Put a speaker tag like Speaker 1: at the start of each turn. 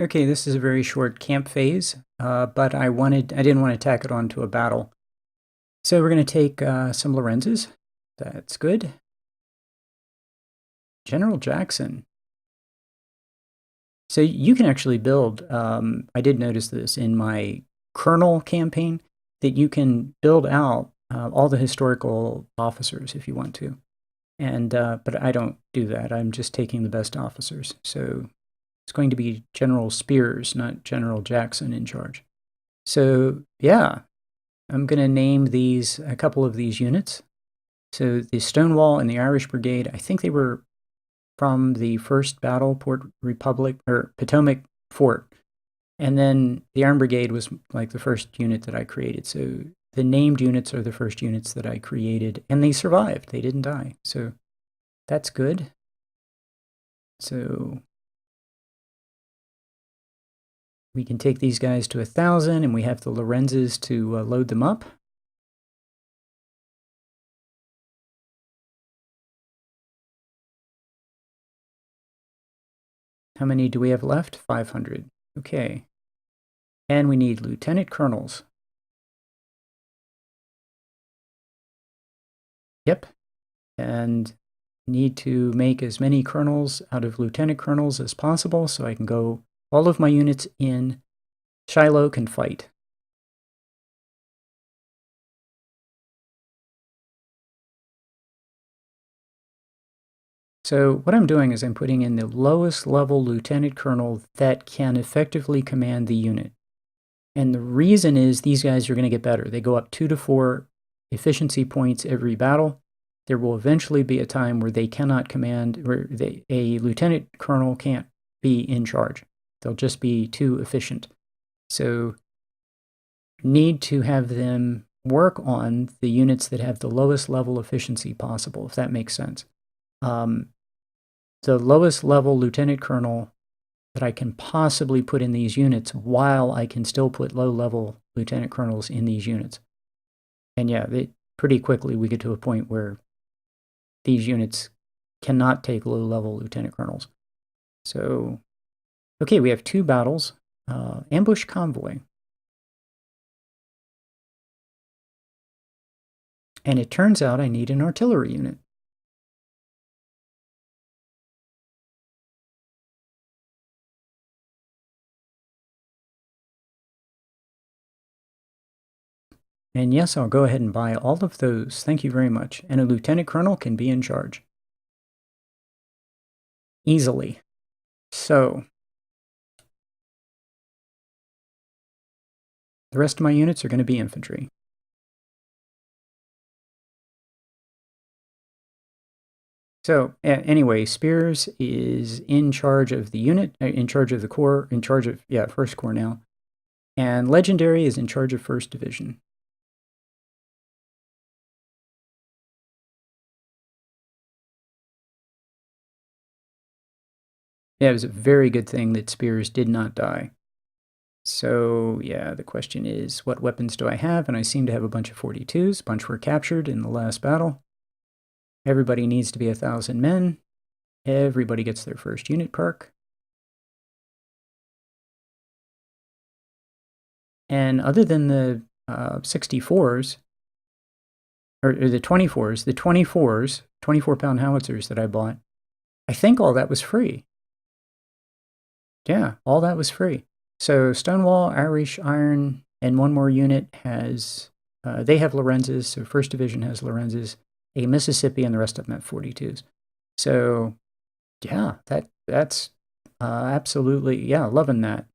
Speaker 1: Okay, this is a very short camp phase, but I didn't want to tack it on to a battle. So we're going to take some Lorenzes. That's good. General Jackson. So you can actually build, I did notice this in my Colonel campaign, that you can build out all the historical officers if you want to. And but I don't do that. I'm just taking the best officers. So it's going to be General Spears, not General Jackson in charge. So yeah, I'm going to name a couple of these units. So the Stonewall and the Irish Brigade, I think they were from the first battle, Port Republic, or Potomac Fort. And then the Iron Brigade was like the first unit that I created. So the named units are the first units that I created, and they survived. They didn't die. So that's good. So we can take these guys to 1,000, and we have the Lorenzes to load them up. How many do we have left? 500. Okay. And we need lieutenant colonels. Yep. And need to make as many colonels out of lieutenant colonels as possible so I can go, all of my units in Shiloh can fight. So what I'm doing is I'm putting in the lowest level lieutenant colonel that can effectively command the unit. And the reason is these guys are going to get better. They go up 2 to 4 efficiency points every battle. There will eventually be a time where they cannot command, where a lieutenant colonel can't be in charge. They'll just be too efficient. So need to have them work on the units that have the lowest level efficiency possible, if that makes sense. The lowest level lieutenant colonel that I can possibly put in these units while I can still put low-level lieutenant colonels in these units. And yeah, pretty quickly we get to a point where these units cannot take low-level lieutenant colonels. So, okay, we have 2 battles. Ambush Convoy. And it turns out I need an artillery unit. And yes, I'll go ahead and buy all of those. Thank you very much. And a lieutenant colonel can be in charge. Easily. So, the rest of my units are going to be infantry. So anyway, Spears is in charge of the unit, in charge of the corps, in charge of, yeah, first corps now. And Legendary is in charge of 1st Division. Yeah, it was a very good thing that Spears did not die. So, yeah, the question is, what weapons do I have? And I seem to have a bunch of 42s. A bunch were captured in the last battle. Everybody needs to be 1,000 men. Everybody gets their first unit perk. And other than the 64s, or the 24s, 24-pound howitzers that I bought, I think all that was free. Yeah, all that was free. So Stonewall, Irish, Iron, and one more unit has, they have Lorenzes, so 1st Division has Lorenzes, a Mississippi, and the rest of them have 42s. So, yeah, that's absolutely, yeah, loving that.